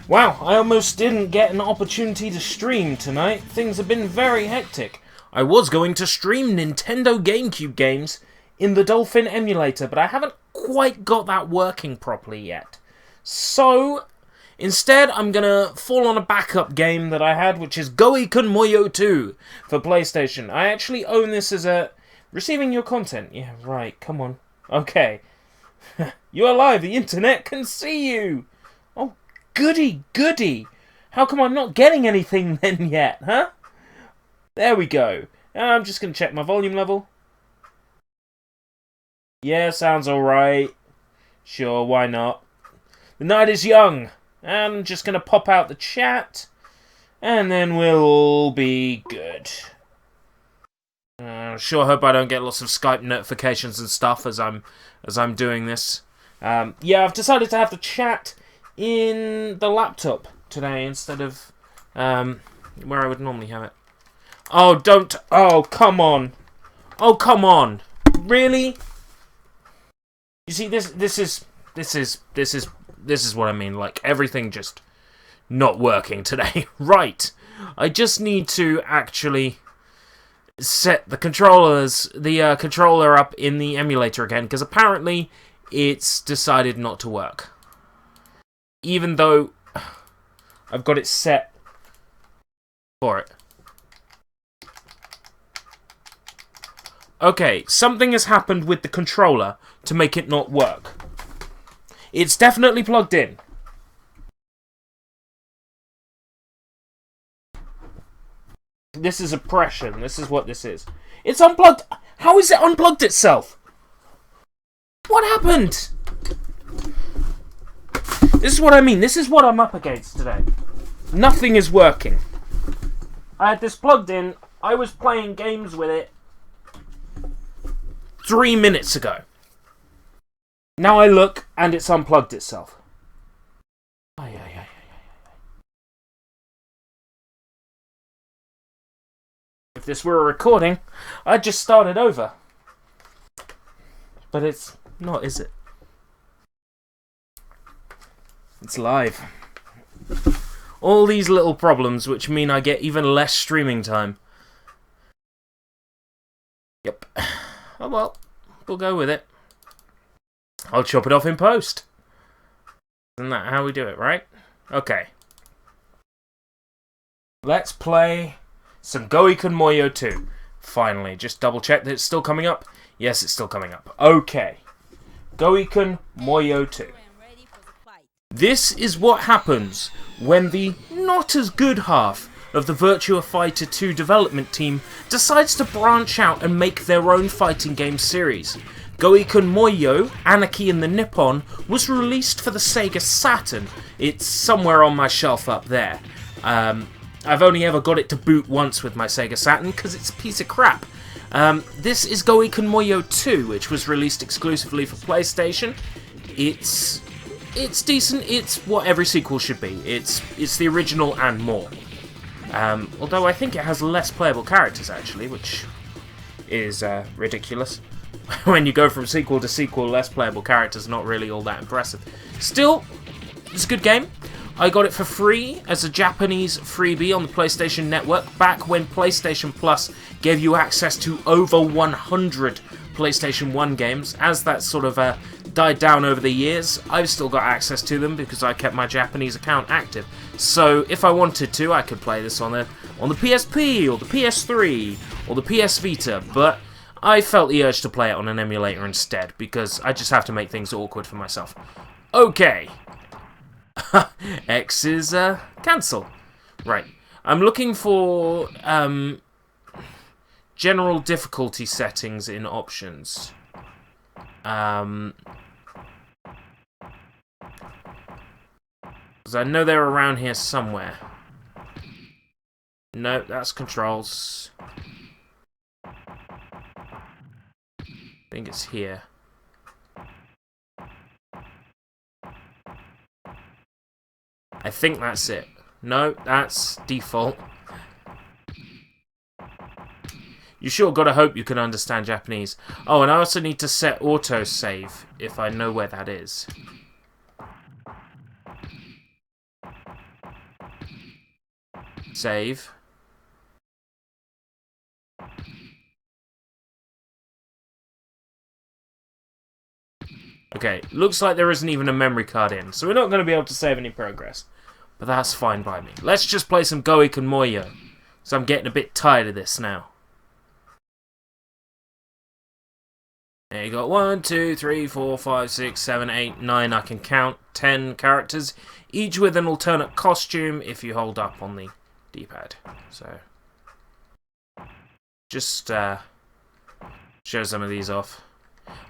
Wow, I almost didn't get an opportunity to stream tonight. Things have been very hectic. I was going to stream Nintendo GameCube games in the Dolphin emulator, but I haven't quite got that working properly yet. So, instead, I'm gonna fall on a backup game that I had, which is Goiken Muyou 2 for PlayStation. I actually own this as a... Receiving your content. Yeah, right, come on. Okay. You're alive, the internet can see you! Oh, goody, goody! How come I'm not getting anything then yet, huh? There we go. I'm just going to check my volume level. Yeah, sounds alright. Sure, why not? The night is young. I'm just going to pop out the chat. And then we'll all be good. Sure hope I don't get lots of Skype notifications and stuff as I'm doing this. Yeah, I've decided to have the chat in the laptop today instead of where I would normally have it. Oh, don't! Oh, come on! Oh, come on! Really? You see, this is what I mean. Like everything just not working today. Right? I just need to actually set the controller up in the emulator again, because apparently it's decided not to work. Even though I've got it set for it. Okay, something has happened with the controller to make it not work. It's definitely plugged in. This is oppression. This is what this is. It's unplugged. How is it unplugged itself? What happened? This is what I mean. This is what I'm up against today. Nothing is working. I had this plugged in. I was playing games with it 3 minutes ago. Now I look and it's unplugged itself. If this were a recording, I'd just start it over. But it's not, is it? It's live. All these little problems which mean I get even less streaming time. Yep. Oh well, we'll go with it. I'll chop it off in post. Isn't that how we do it, right? Okay. Let's play some Goiken Muyou 2. Finally, just double check that it's still coming up. Yes, it's still coming up. Okay. Goiken Muyou 2. This is what happens when the not as good half of the Virtua Fighter 2 development team decides to branch out and make their own fighting game series. Goiken Muyou, Anarchy in the Nippon, was released for the Sega Saturn. It's somewhere on my shelf up there. I've only ever got it to boot once with my Sega Saturn because it's a piece of crap. This is Goiken Muyou 2, which was released exclusively for PlayStation. It's decent. It's what every sequel should be. It's the original and more. Although I think it has less playable characters actually, which is ridiculous. When you go from sequel to sequel, less playable characters, not really all that impressive. Still, it's a good game. I got it for free as a Japanese freebie on the PlayStation Network back when PlayStation Plus gave you access to over 100 PlayStation 1 games. As that sort of died down over the years, I've still got access to them because I kept my Japanese account active. So if I wanted to, I could play this on the PSP or the PS3 or the PS Vita, but I felt the urge to play it on an emulator instead because I just have to make things awkward for myself. Okay. X is cancel. Right. I'm looking for general difficulty settings in options. Because I know they're around here somewhere. No, that's controls. I think it's here. I think that's it. No, that's default. You sure gotta hope you can understand Japanese. Oh, and I also need to set autosave if I know where that is. Save. Okay, looks like there isn't even a memory card in, so we're not going to be able to save any progress. But that's fine by me. Let's just play some Goiken Muyou, so I'm getting a bit tired of this now. There you go. 1, 2, 3, 4, 5, 6, 7, 8, 9. I can count 10 characters, each with an alternate costume if you hold up on the D-pad. So, just show some of these off.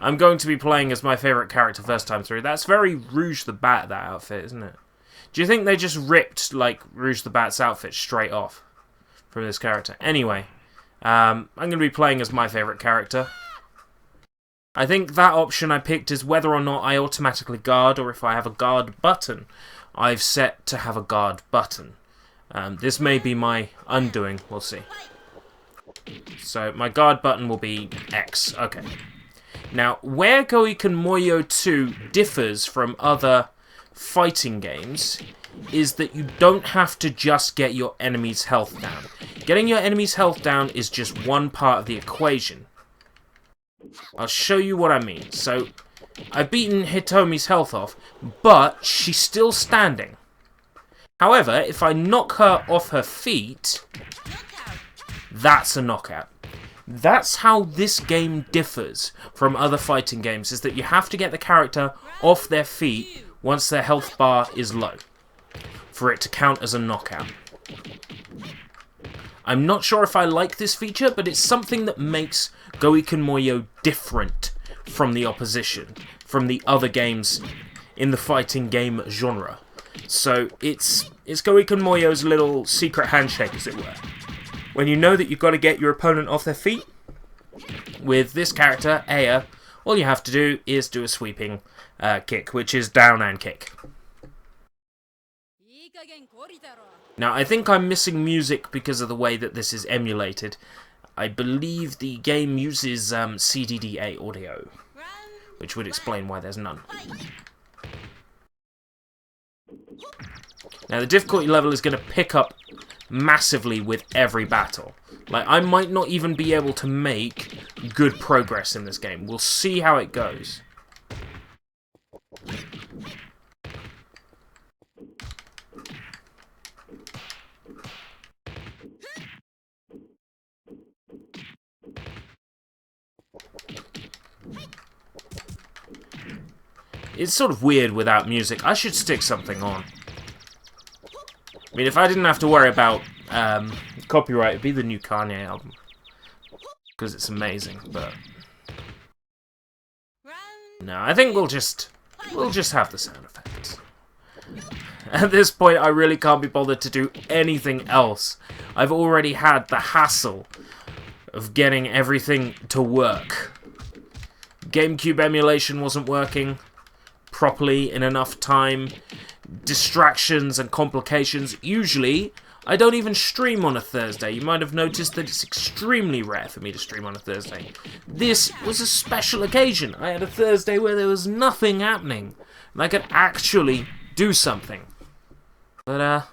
I'm going to be playing as my favourite character first time through. That's very Rouge the Bat, that outfit, isn't it? Do you think they just ripped, like, Rouge the Bat's outfit straight off from this character? Anyway, I'm going to be playing as my favourite character. I think that option I picked is whether or not I automatically guard, or if I have a guard button. I've set to have a guard button. This may be my undoing, we'll see. So, my guard button will be X, okay. Now, where Goiken Muyou 2 differs from other fighting games is that you don't have to just get your enemy's health down. Getting your enemy's health down is just one part of the equation. I'll show you what I mean. So, I've beaten Hitomi's health off, but she's still standing. However, if I knock her off her feet, that's a knockout. That's how this game differs from other fighting games, is that you have to get the character off their feet once their health bar is low, for it to count as a knockout. I'm not sure if I like this feature, but it's something that makes Goiken Muyou different from the opposition, from the other games in the fighting game genre. So it's Goiken Muyou's little secret handshake, as it were. When you know that you've got to get your opponent off their feet, with this character, Aya, all you have to do is do a sweeping kick, which is down and kick. Now, I think I'm missing music because of the way that this is emulated. I believe the game uses CDDA audio, which would explain why there's none. Now, the difficulty level is going to pick up massively with every battle. Like, I might not even be able to make good progress in this game. We'll see how it goes. It's sort of weird without music. I should stick something on. I mean, if I didn't have to worry about copyright, it'd be the new Kanye album. Because it's amazing, but... No, I think we'll just have the sound effects. At this point, I really can't be bothered to do anything else. I've already had the hassle of getting everything to work. GameCube emulation wasn't working properly in enough time. Distractions and complications. Usually, I don't even stream on a Thursday. You might have noticed that it's extremely rare for me to stream on a Thursday. This was a special occasion. I had a Thursday where there was nothing happening, and I could actually do something. But,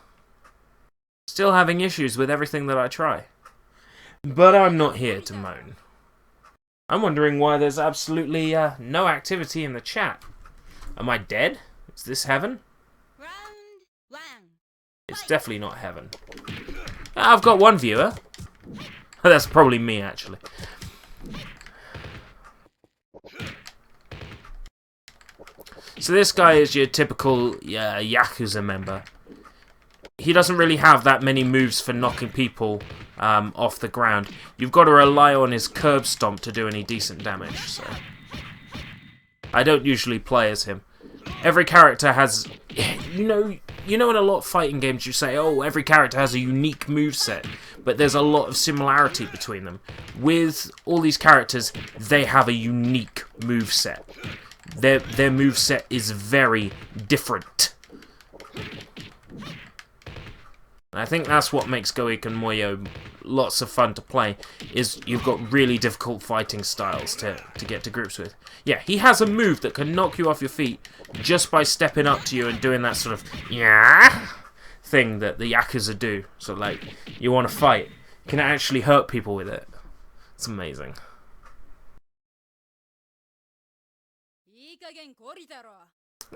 still having issues with everything that I try. But I'm not here to moan. I'm wondering why there's absolutely no activity in the chat. Am I dead? Is this heaven? It's definitely not heaven. I've got one viewer. That's probably me, actually. So this guy is your typical Yakuza member. He doesn't really have that many moves for knocking people off the ground. You've got to rely on his curb stomp to do any decent damage. So I don't usually play as him. Every character has, you know in a lot of fighting games you say, oh, every character has a unique moveset, but there's a lot of similarity between them. With all these characters, they have a unique moveset. Their moveset is very different. And I think that's what makes Goiken Muyou lots of fun to play, is you've got really difficult fighting styles to get to grips with. Yeah, he has a move that can knock you off your feet just by stepping up to you and doing that sort of yeah thing that the Yakuza do. So, like, you want to fight, you can actually hurt people with it. It's amazing.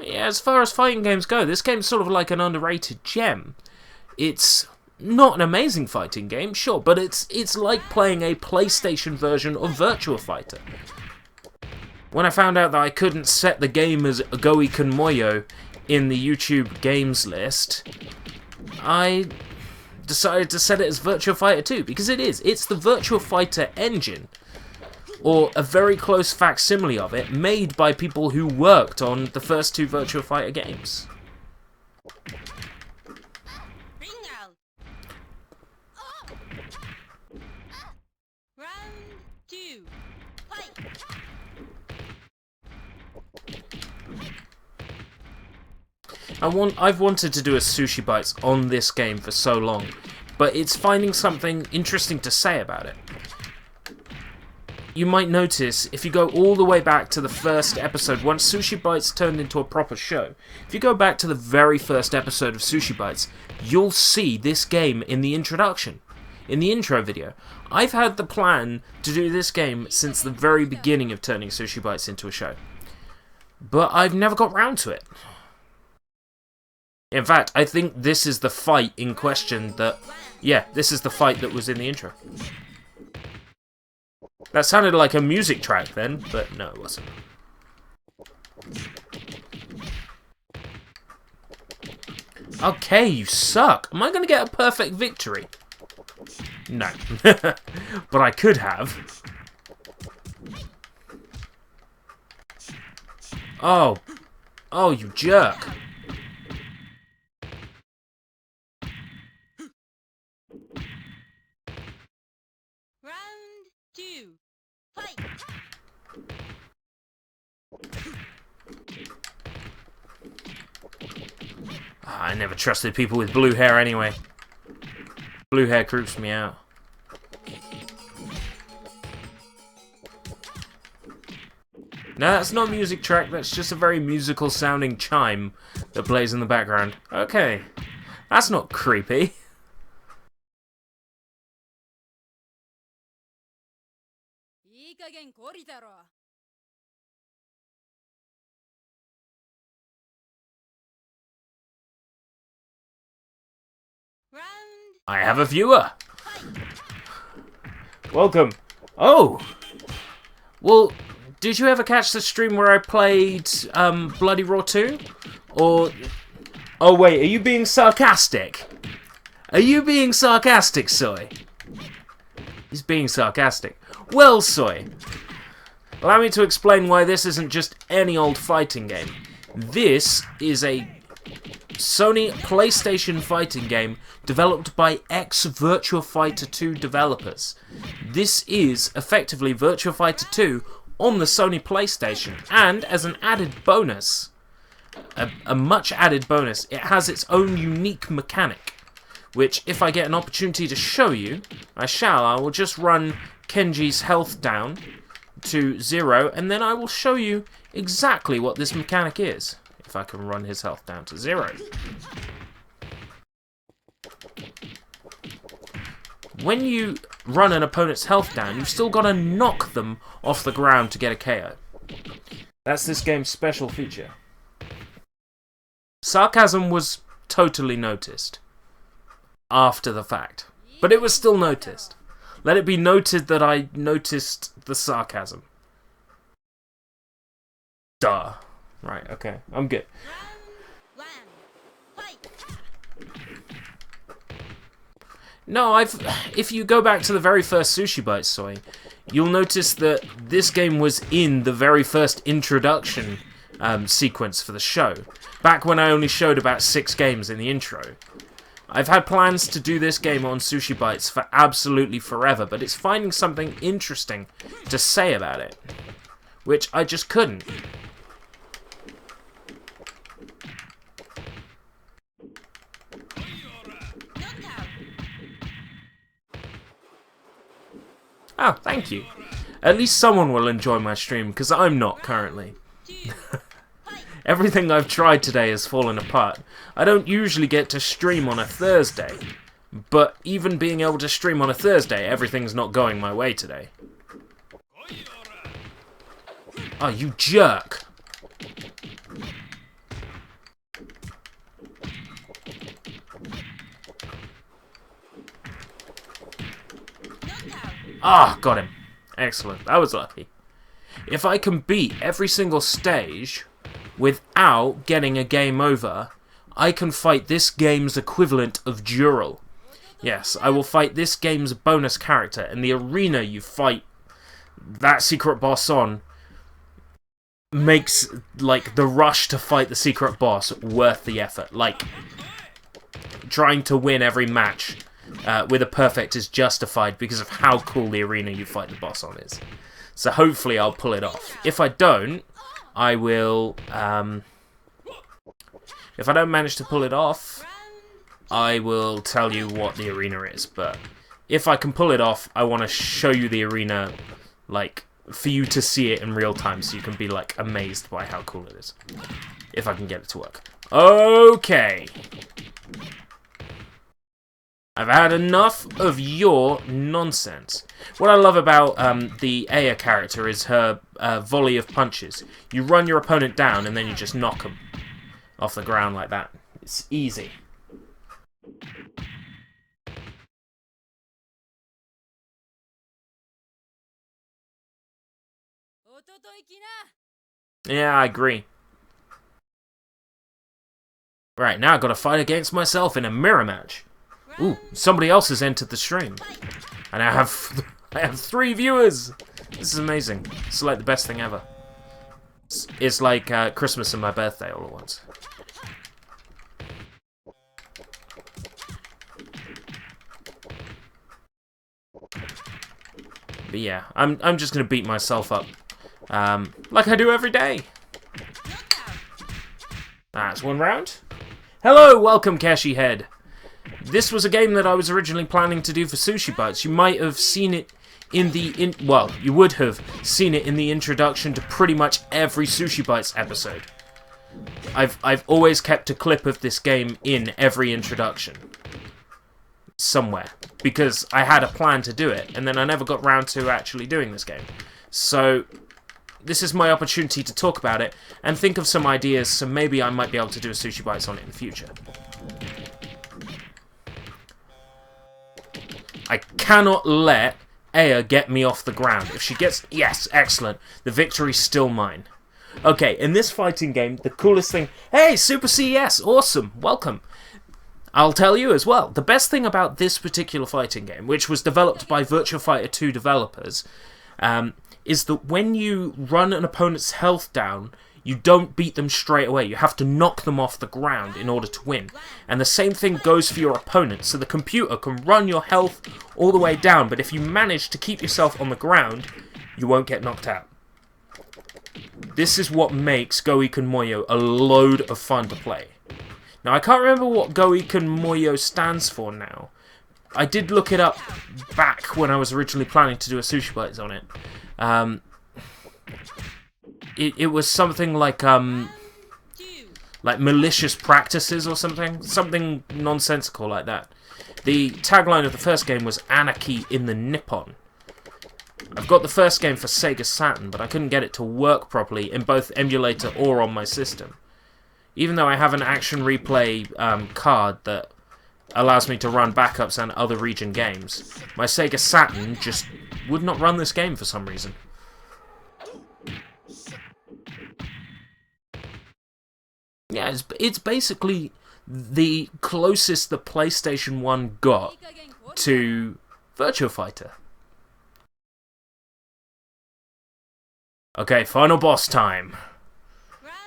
Yeah, as far as fighting games go, this game's sort of like an underrated gem. It's not an amazing fighting game, sure, but it's like playing a PlayStation version of Virtua Fighter. When I found out that I couldn't set the game as Goiken Muyou in the YouTube games list, I decided to set it as Virtua Fighter 2, because it is. It's the Virtua Fighter engine, or a very close facsimile of it, made by people who worked on the first two Virtua Fighter games. I've wanted to do a Sushi Bites on this game for so long, but it's finding something interesting to say about it. You might notice, if you go all the way back to the first episode, once Sushi Bites turned into a proper show, if you go back to the very first episode of Sushi Bites, you'll see this game in the introduction, in the intro video. I've had the plan to do this game since the very beginning of turning Sushi Bites into a show, but I've never got round to it. In fact, I think this is the fight in question that... Yeah, this is the fight that was in the intro. That sounded like a music track then, but no, it wasn't. Okay, you suck. Am I going to get a perfect victory? No. But I could have. Oh. Oh, you jerk. I never trusted people with blue hair anyway. Blue hair creeps me out. No, that's not a music track, that's just a very musical sounding chime that plays in the background. Okay, that's not creepy. I have a viewer. Welcome. Oh. Well, did you ever catch the stream where I played Bloody Raw 2? Or... Oh wait, are you being sarcastic? Are you being sarcastic, Soy? He's being sarcastic. Well, Soy, allow me to explain why this isn't just any old fighting game. This is a Sony PlayStation fighting game developed by ex-Virtua Fighter 2 developers. This is effectively Virtua Fighter 2 on the Sony PlayStation, and as an added bonus, a much added bonus, it has its own unique mechanic, which if I get an opportunity to show you, I shall. I will just run Kenji's health down to 0, and then I will show you exactly what this mechanic is. If I can run his health down to 0. When you run an opponent's health down, you've still got to knock them off the ground to get a KO. That's this game's special feature. Sarcasm was totally noticed after the fact, but it was still noticed. Let it be noted that I noticed the sarcasm. Duh. Right, okay, I'm good. No, if you go back to the very first Sushi Bites, Soy, you'll notice that this game was in the very first introduction sequence for the show, back when I only showed about 6 games in the intro. I've had plans to do this game on Sushi Bites for absolutely forever, but it's finding something interesting to say about it, which I just couldn't. Oh, thank you. At least someone will enjoy my stream, because I'm not currently. Everything I've tried today has fallen apart. I don't usually get to stream on a Thursday, but even being able to stream on a Thursday, everything's not going my way today. Oh, you jerk! Ah, got him. Excellent. That was lucky. If I can beat every single stage without getting a game over, I can fight this game's equivalent of Dural. Yes, I will fight this game's bonus character, and the arena you fight that secret boss on makes, like, the rush to fight the secret boss worth the effort. Like, trying to win every match with a perfect is justified because of how cool the arena you fight the boss on is. So hopefully I'll pull it off. If I don't, I will... if I don't manage to pull it off, I will tell you what the arena is. But if I can pull it off, I want to show you the arena, like, for you to see it in real time so you can be, like, amazed by how cool it is. If I can get it to work. Okay. I've had enough of your nonsense. What I love about the Aya character is her volley of punches. You run your opponent down and then you just knock them off the ground like that. It's easy. Yeah, I agree. Right, now I've got to fight against myself in a mirror match. Ooh, somebody else has entered the stream. And I have 3 viewers! This is amazing. It's like the best thing ever. It's like Christmas and my birthday all at once. But yeah, I'm just gonna beat myself up. Like I do every day. That's 1 round. Hello, welcome Kashi Head. This was a game that I was originally planning to do for Sushi Bites. You might have seen it in the... well, you would have seen it in the introduction to pretty much every Sushi Bites episode. I've always kept a clip of this game in every introduction. Somewhere. Because I had a plan to do it, and then I never got round to actually doing this game. So, this is my opportunity to talk about it, and think of some ideas, so maybe I might be able to do a Sushi Bites on it in the future. I cannot let Aya get me off the ground. If she gets... Yes, excellent. The victory's still mine. Okay, in this fighting game, the coolest thing... Hey, Super CES! Awesome! Welcome! I'll tell you as well, the best thing about this particular fighting game, which was developed by Virtua Fighter 2 developers, is that when you run an opponent's health down, you don't beat them straight away. You have to knock them off the ground in order to win. And the same thing goes for your opponent. So the computer can run your health all the way down, but if you manage to keep yourself on the ground, you won't get knocked out. This is what makes Goiken Muyou a load of fun to play. Now, I can't remember what Goiken Muyou stands for now. I did look it up back when I was originally planning to do a Sushi Bites on it. It was something like malicious practices or something. Something nonsensical like that. The tagline of the first game was Anarchy in the Nippon. I've got the first game for Sega Saturn, but I couldn't get it to work properly in both emulator or on my system. Even though I have an action replay card that allows me to run backups and other region games, my Sega Saturn just would not run this game for some reason. Yeah, it's basically the closest the PlayStation 1 got to Virtua Fighter. Okay, final boss time.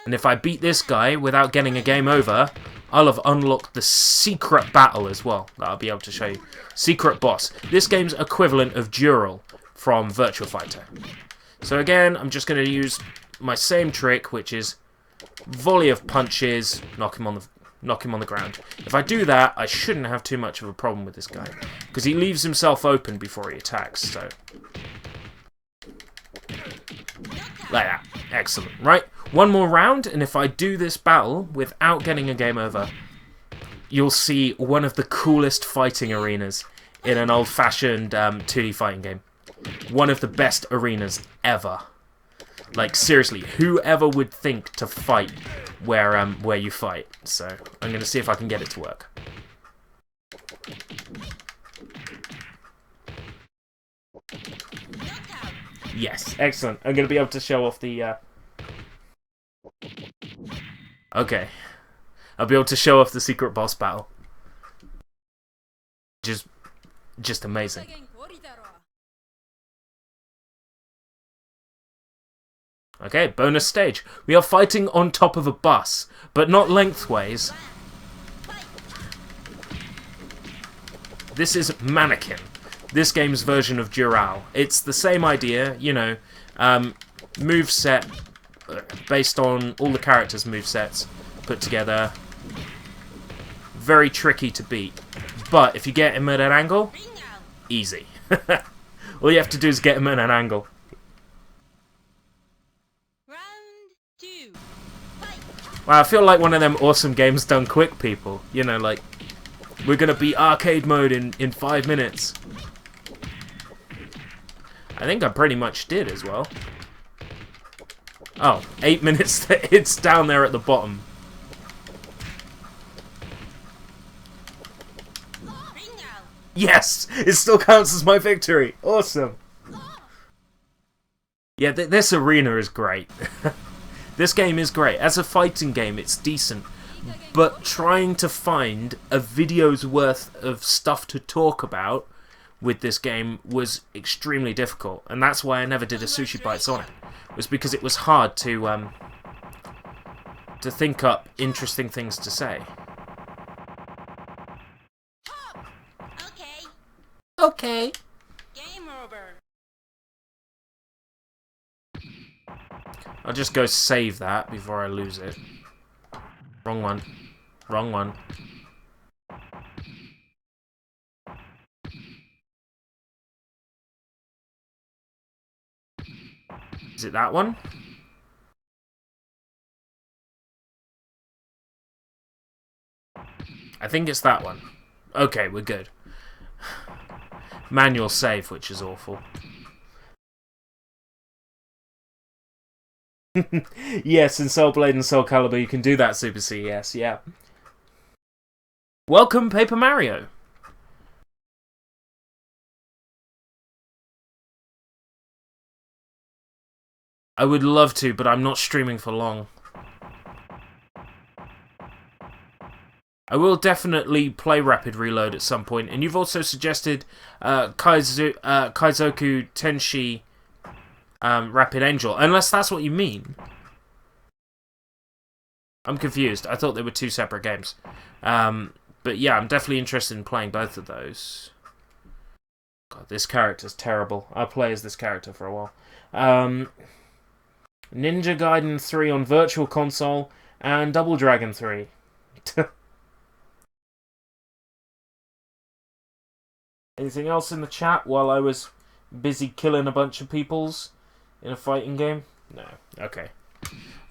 And if I beat this guy without getting a game over, I'll have unlocked the secret battle as well that I'll be able to show you. Secret boss. This game's equivalent of Dural from Virtua Fighter. So again, I'm just going to use my same trick, which is volley of punches, knock him on the ground. If I do that, I shouldn't have too much of a problem with this guy, because he leaves himself open before he attacks, so... Like that. Excellent, right? One more round, and if I do this battle without getting a game over, you'll see one of the coolest fighting arenas in an old-fashioned 2D fighting game. One of the best arenas ever. Like, seriously, whoever would think to fight where you fight? So, I'm going to see if I can get it to work. Yes, excellent. I'm going to be able to show off the... Okay. I'll be able to show off the secret boss battle. Just amazing. Okay, bonus stage. We are fighting on top of a bus, but not lengthways. This is Mannequin, this game's version of Dural. It's the same idea, you know, moveset based on all the characters' movesets put together. Very tricky to beat, but if you get him at an angle, easy. All you have to do is get him at an angle. Wow, I feel like one of them awesome games done quick, people. You know, like, we're gonna beat arcade mode in 5 minutes. I think I pretty much did as well. Oh, 8 minutes, it's down there at the bottom. Yes! It still counts as my victory! Awesome! Yeah, this arena is great. This game is great. As a fighting game, it's decent. But trying to find a video's worth of stuff to talk about with this game was extremely difficult. And that's why I never did a Sushi Bites on it. It was because it was hard to think up interesting things to say. Okay. Game over. I'll just go save that before I lose it. Wrong one. Wrong one. Is it that one? I think it's that one. Okay, we're good. Manual save, which is awful. Yes, in Soul Blade and Soul Calibur you can do that, Super CES, yeah. Welcome, Paper Mario! I would love to, but I'm not streaming for long. I will definitely play Rapid Reload at some point, and you've also suggested Kaizoku Tenshi Rapid Angel, unless that's what you mean. I'm confused. I thought they were two separate games. But yeah, I'm definitely interested in playing both of those. God, this character's terrible. I'll play as this character for a while. Ninja Gaiden 3 on Virtual Console, and Double Dragon 3. Anything else in the chat while I was busy killing a bunch of peoples in a fighting game? No. Okay.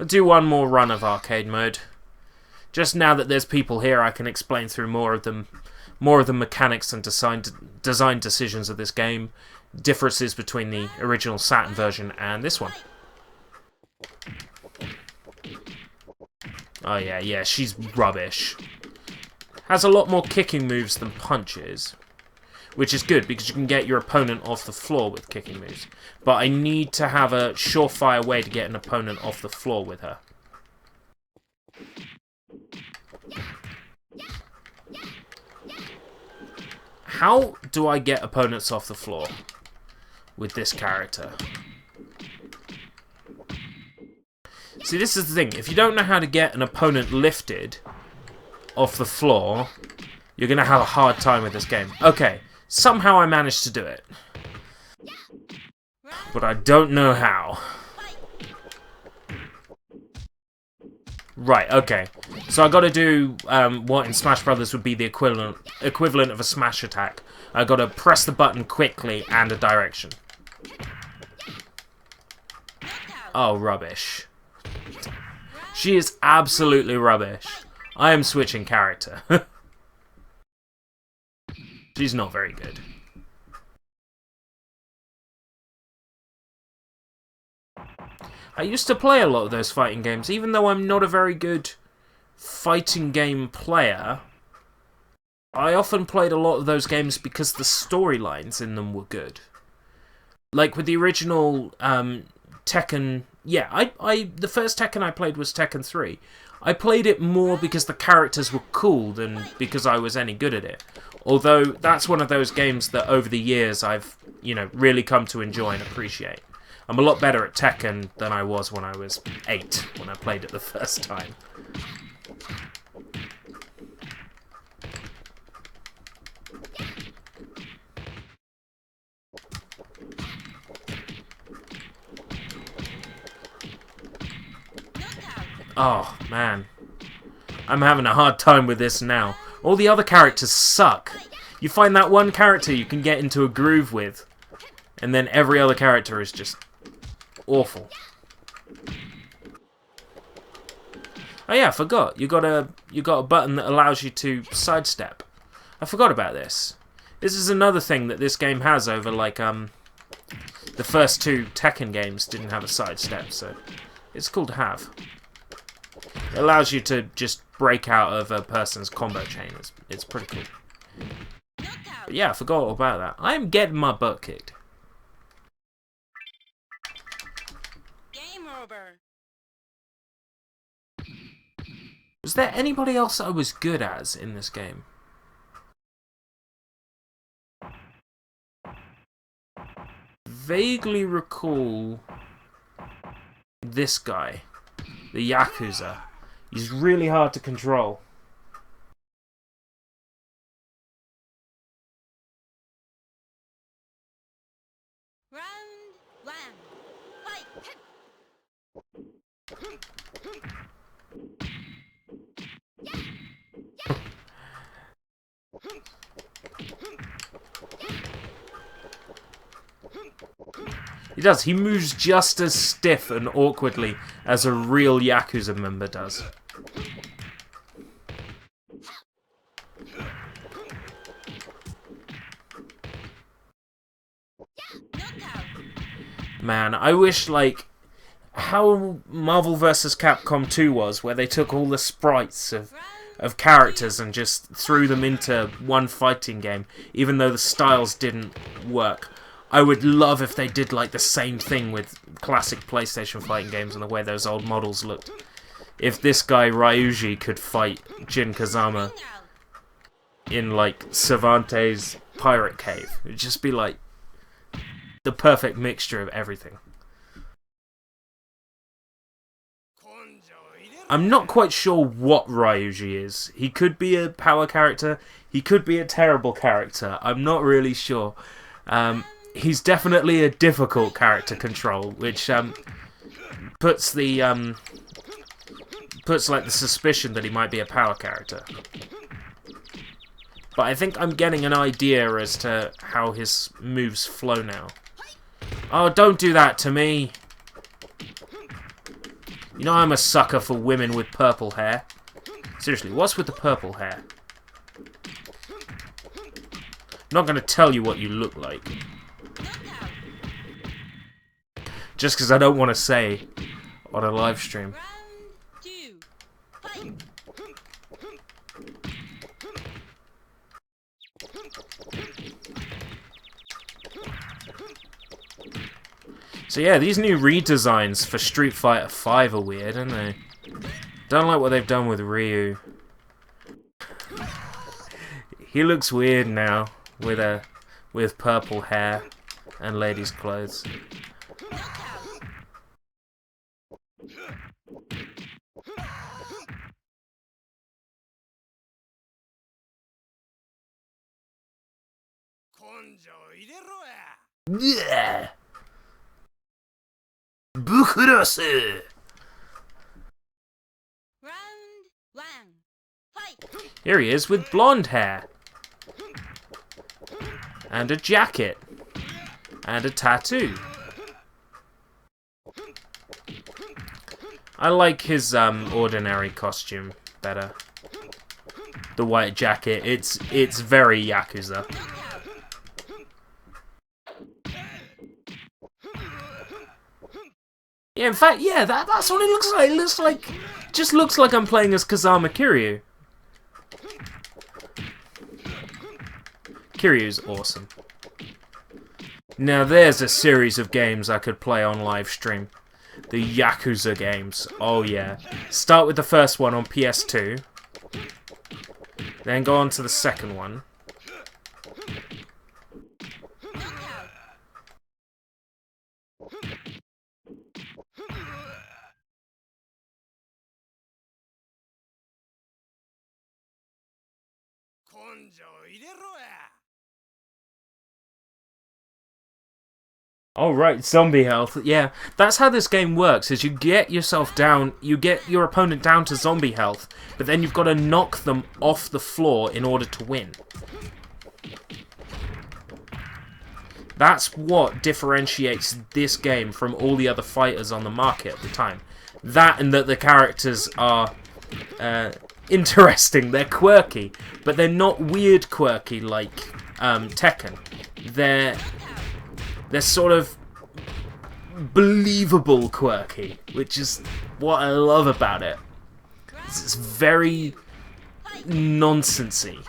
I'll do one more run of arcade mode. Just now that there's people here, I can explain through more of the mechanics and design decisions of this game, differences between the original Saturn version and this one. Oh yeah, she's rubbish. Has a lot more kicking moves than punches, which is good because you can get your opponent off the floor with kicking moves. But I need to have a surefire way to get an opponent off the floor with her. How do I get opponents off the floor with this character? See, this is the thing. If you don't know how to get an opponent lifted off the floor, you're going to have a hard time with this game. Okay, somehow I managed to do it. But I don't know how. Right, okay. So I got to do what in Smash Brothers would be the equivalent of a smash attack. I got to press the button quickly and a direction. Oh, rubbish. She is absolutely rubbish. I am switching character. She's not very good. I used to play a lot of those fighting games, even though I'm not a very good fighting game player. I often played a lot of those games because the storylines in them were good. Like with the original Tekken... Yeah, the first Tekken I played was Tekken 3. I played it more because the characters were cool than because I was any good at it. Although, that's one of those games that over the years I've, really come to enjoy and appreciate. I'm a lot better at Tekken than I was when I was 8, when I played it the first time. Oh, man. I'm having a hard time with this now. All the other characters suck. You find that one character you can get into a groove with, and then every other character is just awful. Oh yeah, I forgot. You got a button that allows you to sidestep. I forgot about this. This is another thing that this game has over, like, the first 2 Tekken games didn't have a sidestep, so it's cool to have. It allows you to just break out of a person's combo chain. It's pretty cool. But yeah, I forgot all about that. I'm getting my butt kicked. Game over. Was there anybody else I was good as in this game? Vaguely recall this guy, the Yakuza. He's really hard to control. Round 1. Fight. He does. He moves just as stiff and awkwardly as a real Yakuza member does. Man, I wish, like, how Marvel vs. Capcom 2 was, where they took all the sprites of characters and just threw them into one fighting game, even though the styles didn't work. I would love if they did like the same thing with classic PlayStation fighting games and the way those old models looked. If this guy Ryuji could fight Jin Kazama in like Cervantes' pirate cave, it'd just be like the perfect mixture of everything. I'm not quite sure what Ryuji is. He could be a power character, he could be a terrible character. I'm not really sure. He's definitely a difficult character control, which puts like the suspicion that he might be a power character. But I think I'm getting an idea as to how his moves flow now. Oh, don't do that to me! You know I'm a sucker for women with purple hair. Seriously, what's with the purple hair? I'm not going to tell you what you look like. Just because I don't want to say on a live stream. Round 2. Fight. So yeah, these new redesigns for Street Fighter 5 are weird, aren't they? Don't like what they've done with Ryu. He looks weird now with purple hair and ladies' clothes. Yeah. Bukurose. Round 1. Fight. Here he is with blonde hair. And a jacket. And a tattoo. I like his ordinary costume better. The white jacket, it's very Yakuza. Yeah, in fact, yeah, that's what it looks like. It looks like, just looks like I'm playing as Kazama Kiryu. Kiryu's awesome. Now there's a series of games I could play on live stream. The Yakuza games. Oh yeah. Start with the first one on PS2. Then go on to the second one. Oh right, zombie health. Yeah, that's how this game works, is you get yourself down, you get your opponent down to zombie health, but then you've got to knock them off the floor in order to win. That's what differentiates this game from all the other fighters on the market at the time. That and that the characters are interesting, they're quirky, but they're not weird quirky like Tekken. They're sort of believable quirky, which is what I love about it. It's very nonsensy,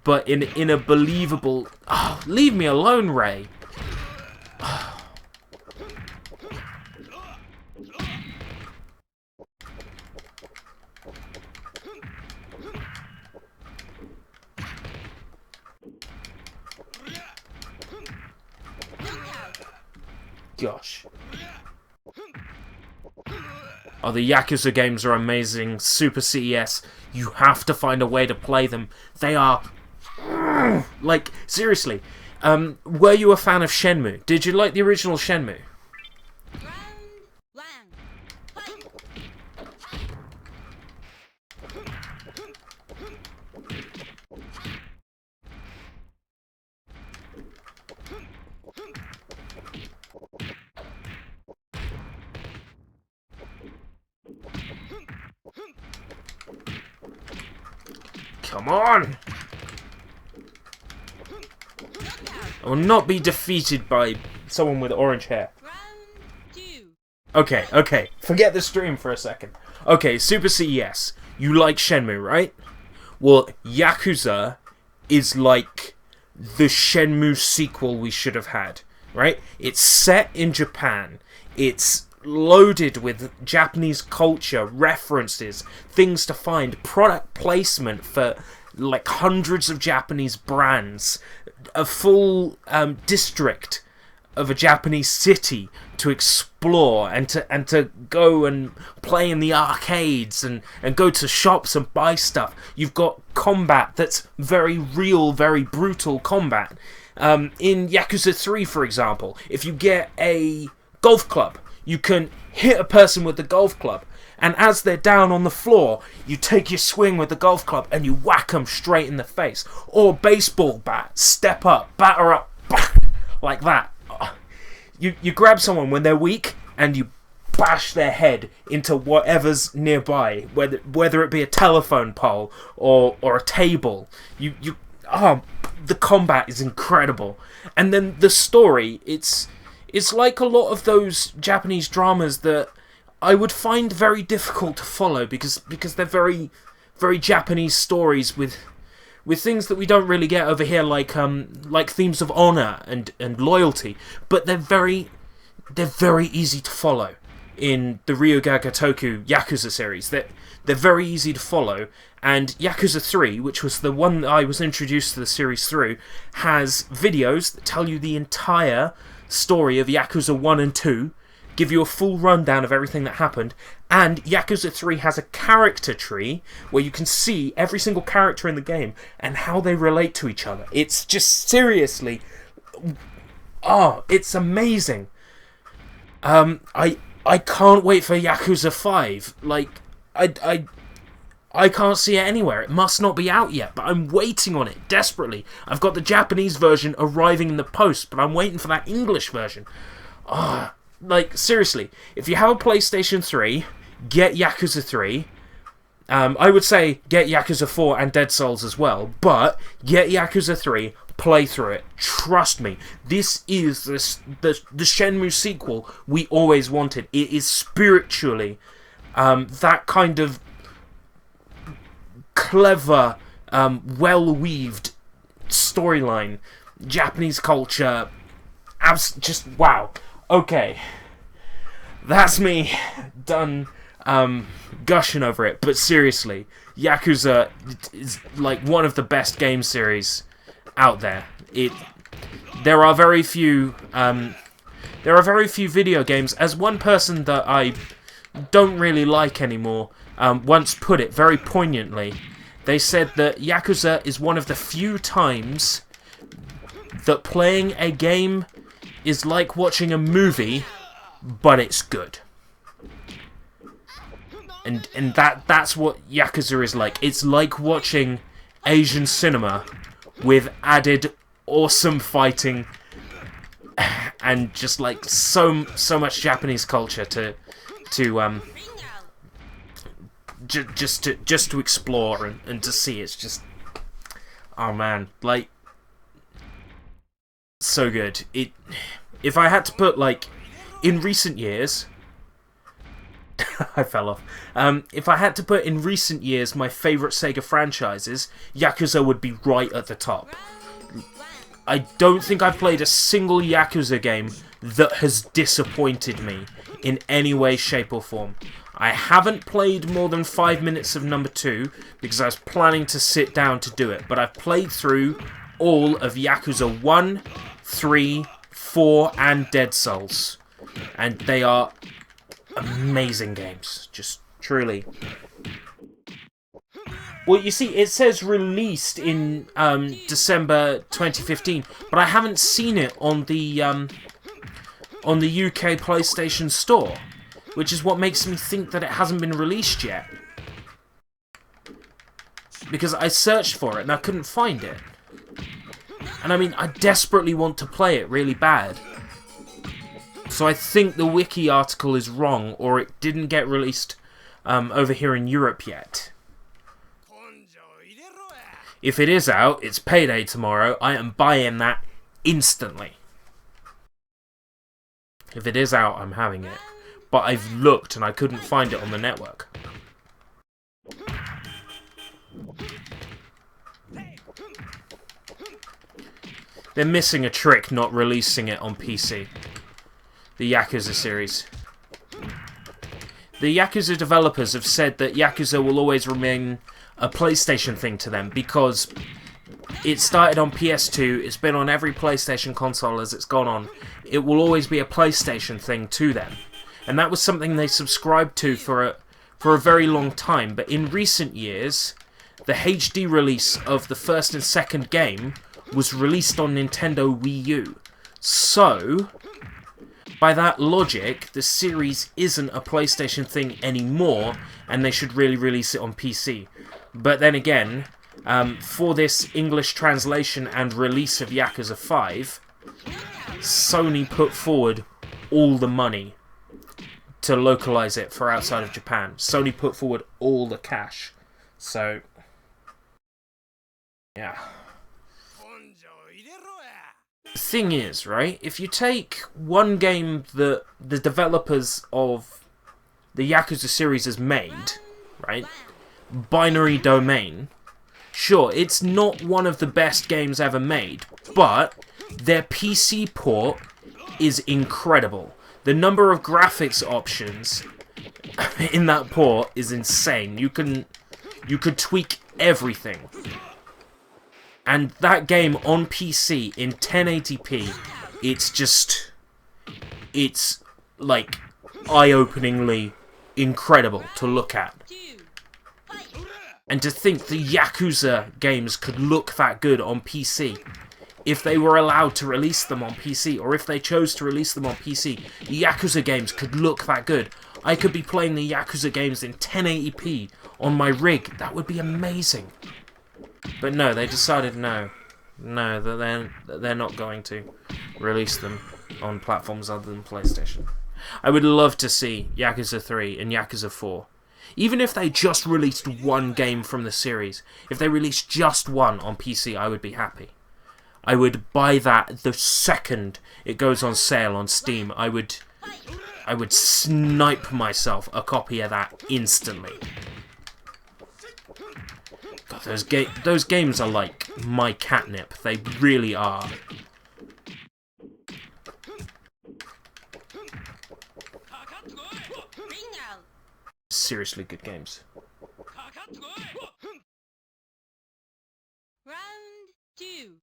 but in a believable... Oh, leave me alone, Ray! Gosh. Oh, the Yakuza games are amazing. Super CES. You have to find a way to play them. They are... Like, seriously. Were you a fan of Shenmue? Did you like the original Shenmue? Come on! I will not be defeated by someone with orange hair. Okay, okay. Forget the stream for a second. Okay, Super CES. You like Shenmue, right? Well, Yakuza is like the Shenmue sequel we should have had, right? It's set in Japan. It's loaded with Japanese culture, references, things to find, product placement for like hundreds of Japanese brands, a full district of a Japanese city to explore and to go and play in the arcades and go to shops and buy stuff. You've got combat that's very real, very brutal combat. In Yakuza 3, for example, if you get a golf club, you can hit a person with the golf club, and as they're down on the floor, you take your swing with the golf club and you whack them straight in the face. Or baseball bat, step up, batter up, like that. You grab someone when they're weak and you bash their head into whatever's nearby, whether it be a telephone pole or a table. The combat is incredible, and then the story. It's like a lot of those Japanese dramas that I would find very difficult to follow because they're very, very Japanese stories with things that we don't really get over here, like themes of honor and loyalty. But they're very easy to follow in the Ryuga Gotoku Yakuza series. They're very easy to follow. And Yakuza 3, which was the one that I was introduced to the series through, has videos that tell you the entire story of Yakuza 1 and 2, give you a full rundown of everything that happened, and Yakuza 3 has a character tree where you can see every single character in the game and how they relate to each other. It's just seriously... it's amazing. I can't wait for Yakuza 5. Like, I can't see it anywhere. It must not be out yet, but I'm waiting on it desperately. I've got the Japanese version arriving in the post, but I'm waiting for that English version. like, seriously, if you have a PlayStation 3, get Yakuza 3. I would say get Yakuza 4 and Dead Souls as well, but get Yakuza 3, play through it. Trust me, this is the Shenmue sequel we always wanted. It is spiritually that kind of clever, well-weaved storyline, Japanese culture, just wow. Okay, that's me done gushing over it, but seriously, Yakuza is like one of the best game series out there. There are very few video games, as one person that I don't really like anymore once put it very poignantly. They said that Yakuza is one of the few times that playing a game is like watching a movie, but it's good. And that's what Yakuza is like. It's like watching Asian cinema with added awesome fighting and just like so much Japanese culture to just to explore and to see. It's just, oh man, like, so good. If I had to put, like, in recent years, I fell off. If I had to put in recent years my favourite Sega franchises, Yakuza would be right at the top. I don't think I've played a single Yakuza game that has disappointed me in any way, shape or form. I haven't played more than 5 minutes of number 2 because I was planning to sit down to do it, but I've played through all of Yakuza 1, 3, 4 and Dead Souls, and they are amazing games, just truly. Well, you see, it says released in December 2015, but I haven't seen it on the UK PlayStation Store, which is what makes me think that it hasn't been released yet. Because I searched for it and I couldn't find it. And I mean, I desperately want to play it really bad. So I think the wiki article is wrong, or it didn't get released over here in Europe yet. If it is out, it's payday tomorrow. I am buying that instantly. If it is out, I'm having it. But I've looked and I couldn't find it on the network. They're missing a trick not releasing it on PC. The Yakuza series. The Yakuza developers have said that Yakuza will always remain a PlayStation thing to them because it started on PS2, it's been on every PlayStation console as it's gone on. It will always be a PlayStation thing to them. And that was something they subscribed to for a very long time. But in recent years, the HD release of the first and second game was released on Nintendo Wii U. So, by that logic, the series isn't a PlayStation thing anymore, and they should really release it on PC. But then again, for this English translation and release of Yakuza 5, Sony put forward all the money to localize it for outside of Japan. Sony put forward all the cash. So, yeah. The thing is, right, if you take one game that the developers of the Yakuza series has made, right, Binary Domain, sure, it's not one of the best games ever made, but their PC port is incredible. The number of graphics options in that port is insane. You could tweak everything. And that game on PC in 1080p, it's like eye-openingly incredible to look at. And to think the Yakuza games could look that good on PC, if they were allowed to release them on PC, or if they chose to release them on PC, the Yakuza games could look that good. I could be playing the Yakuza games in 1080p on my rig. That would be amazing. But no, they decided that they're not going to release them on platforms other than PlayStation. I would love to see Yakuza 3 and Yakuza 4. Even if they just released one game from the series, if they released just one on PC, I would be happy. I would buy that the second it goes on sale on Steam. I would snipe myself a copy of that instantly. God, those games are like my catnip. They really are. Seriously good games. Round 2.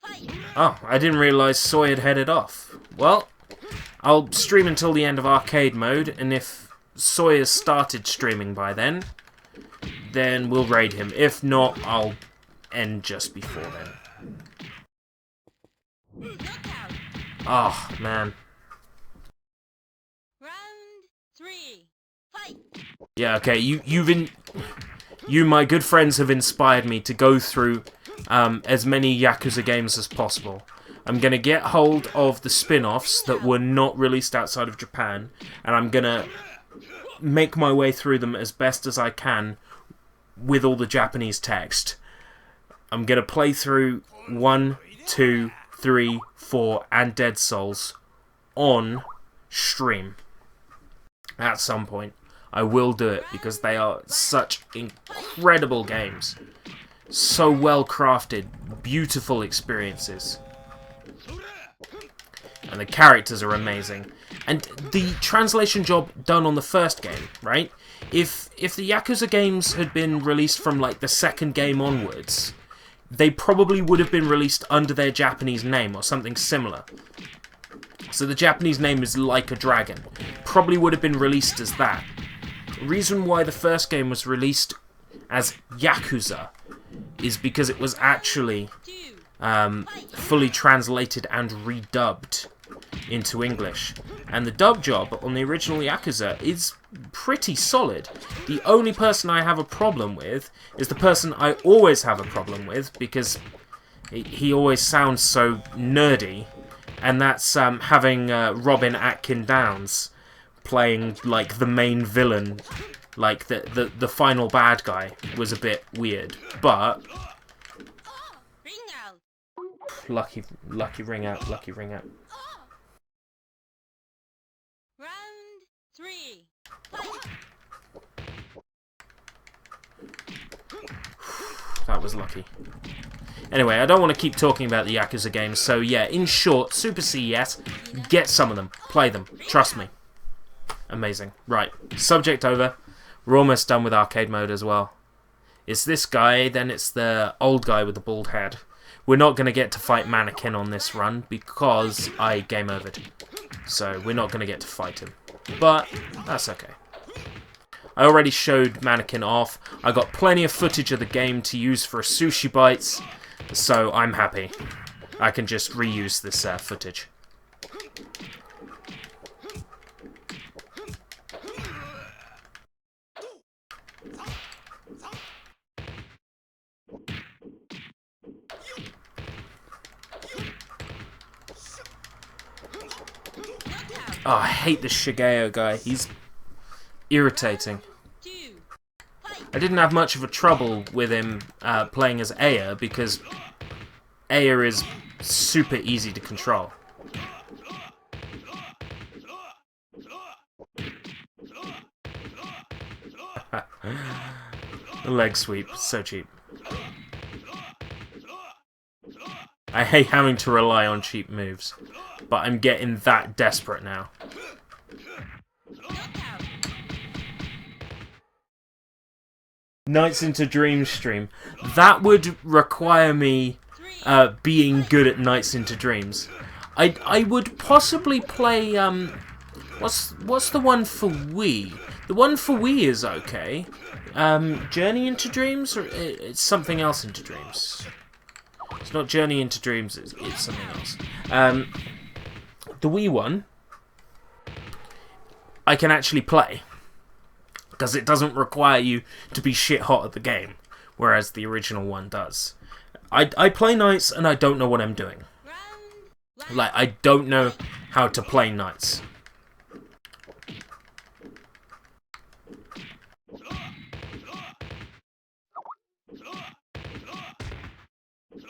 Fight. Oh, I didn't realise Soy had headed off. Well, I'll stream until the end of arcade mode, and if Soy has started streaming by then we'll raid him. If not, I'll end just before then. Knockout. Oh, man. Round 3. Fight. Yeah, okay, you, my good friends, have inspired me to go through as many Yakuza games as possible. I'm going to get hold of the spin-offs that were not released outside of Japan, and I'm going to make my way through them as best as I can with all the Japanese text. I'm going to play through 1, 2, 3, 4, and Dead Souls on stream at some point. I will do it because they are such incredible games. So well crafted, beautiful experiences. And the characters are amazing. And the translation job done on the first game, right? If the Yakuza games had been released from like the second game onwards, they probably would have been released under their Japanese name or something similar. So the Japanese name is Like a Dragon. Probably would have been released as that. The reason why the first game was released as Yakuza is because it was actually fully translated and redubbed into English. And the dub job on the original Yakuza is pretty solid. The only person I have a problem with is the person I always have a problem with, because he always sounds so nerdy, and that's having Robin Atkin Downes playing like the main villain. Like the final bad guy was a bit weird, but lucky ring out. Round 3. Fight. That was lucky. Anyway, I don't want to keep talking about the Yakuza games, so yeah, in short, Super CES, get some of them, play them, trust me. Amazing. Right, subject over. We're almost done with arcade mode as well. It's this guy, then it's the old guy with the bald head. We're not going to get to fight Mannequin on this run because I game overed. So we're not going to get to fight him. But that's okay. I already showed Mannequin off. I got plenty of footage of the game to use for Sushi Bites, so I'm happy. I can just reuse this footage. Oh, I hate this Shigeo guy. He's irritating. I didn't have much of a trouble with him playing as Aya, because Aya is super easy to control. The leg sweep, so cheap. I hate having to rely on cheap moves, but I'm getting that desperate now. Nights into Dreams stream. That would require me being good at Nights into Dreams. I would possibly play what's the one for Wii? The one for Wii is okay. Journey into Dreams, or it's something else into Dreams. It's not Journey into Dreams, it's something else. The Wii one, I can actually play, because it doesn't require you to be shit hot at the game, whereas the original one does. I play Nights and I don't know what I'm doing. Like, I don't know how to play Nights.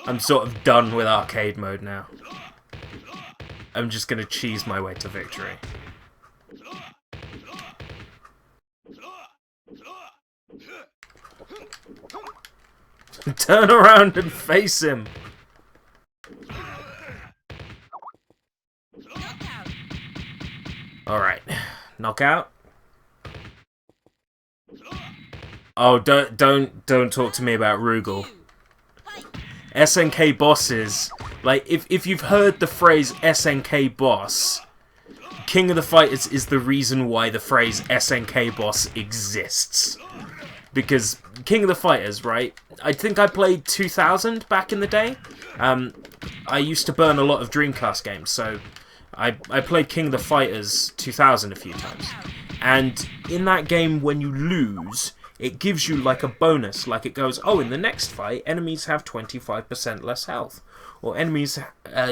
I'm sort of done with arcade mode now. I'm just gonna cheese my way to victory. Turn around and face him! Alright. Knockout? Oh, don't talk to me about Rugal. SNK bosses, like, if you've heard the phrase SNK boss, King of the Fighters is the reason why the phrase SNK boss exists. Because King of the Fighters, right? I think I played 2000 back in the day. I used to burn a lot of Dreamcast games, so I played King of the Fighters 2000 a few times. And in that game, when you lose, it gives you like a bonus. Like it goes, oh, in the next fight, enemies have 25% less health. Or enemies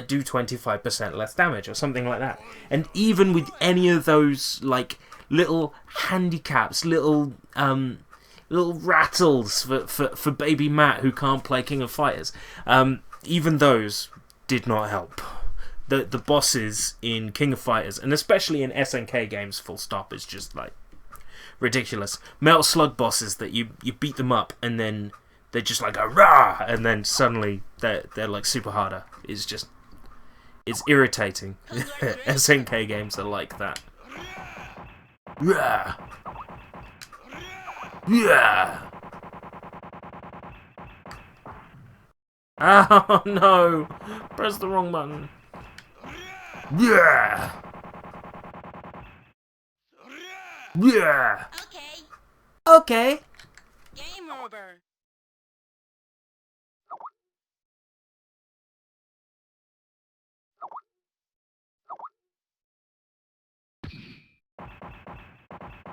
do 25% less damage, or something like that. And even with any of those, like, little handicaps, little rattles for baby Matt who can't play King of Fighters, even those did not help. The bosses in King of Fighters, and especially in SNK games, full stop, is just like ridiculous. Metal Slug bosses that you beat them up and then they're just like a rah, and then suddenly they're like super harder. It's irritating. SNK games are like that. Rah. Yeah. Oh no! Press the wrong button. Yeah. Yeah. Okay. Game over.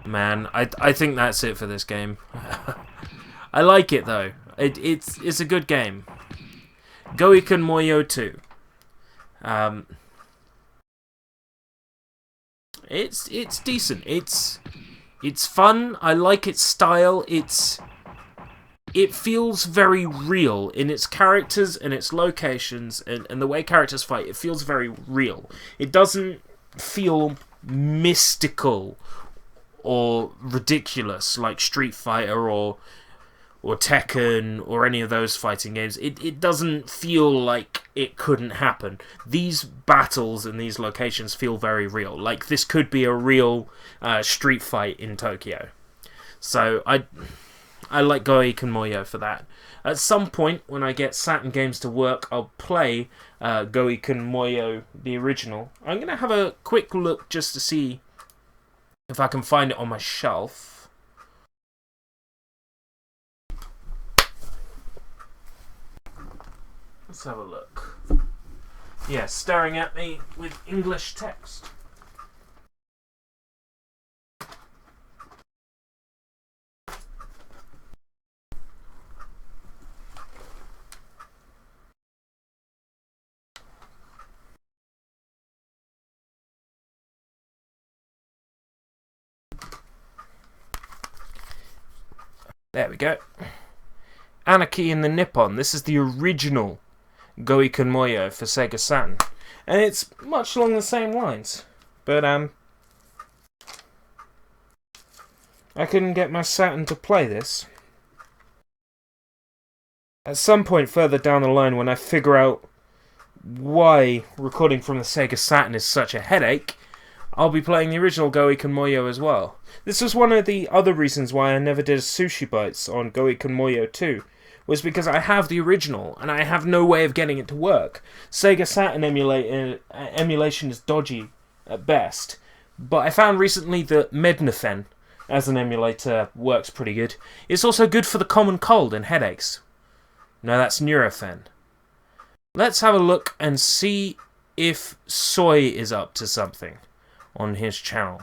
Man, I think that's it for this game. I like it though. It's a good game. Goiken Muyou 2. It's decent. It's fun. I like its style. It feels very real in its characters and its locations and the way characters fight. It feels very real. It doesn't feel mystical or ridiculous like Street Fighter or Tekken or any of those fighting games. It doesn't feel like it couldn't happen. These battles and these locations feel very real. Like this could be a real street fight in Tokyo. So I like Goiken Muyou for that. At some point when I get Saturn games to work, I'll play Goiken Muyou, the original. I'm going to have a quick look just to see if I can find it on my shelf. Let's have a look. Yeah, staring at me with English text. There we go. Anarchy in the Nippon. This is the original Goiken Muyou for Sega Saturn. And it's much along the same lines. But, I couldn't get my Saturn to play this. At some point further down the line, when I figure out why recording from the Sega Saturn is such a headache, I'll be playing the original Goiken Muyou as well. This was one of the other reasons why I never did Sushi Bites on Goiken Muyou 2, was because I have the original, and I have no way of getting it to work. Sega Saturn emulation is dodgy at best, but I found recently that Mednafen, as an emulator, works pretty good. It's also good for the common cold and headaches. No, that's Nurofen. Let's have a look and see if Soy is up to something on his channel.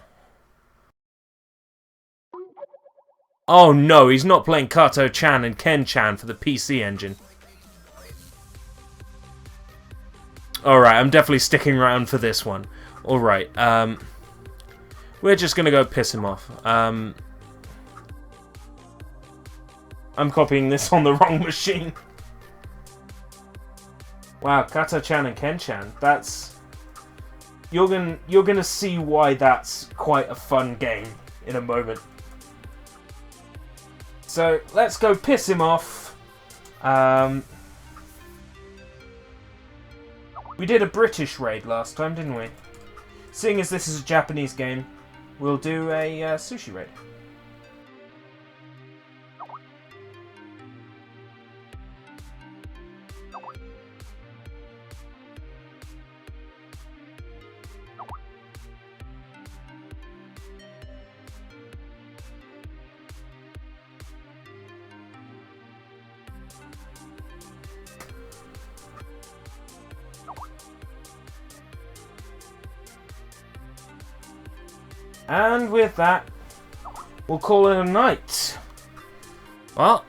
Oh no, he's not playing Kato-chan and Ken-chan for the PC Engine. Alright, I'm definitely sticking around for this one. Alright, we're just gonna go piss him off. I'm copying this on the wrong machine. Wow, Kato-chan and Ken-chan. That's... You're gonna see why that's quite a fun game in a moment. So, let's go piss him off. We did a British raid last time, didn't we? Seeing as this is a Japanese game, we'll do a sushi raid. And with that, we'll call it a night. Well,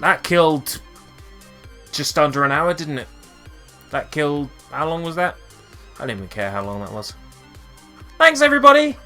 that killed just under an hour, didn't it? That killed... How long was that? I don't even care how long that was. Thanks, everybody!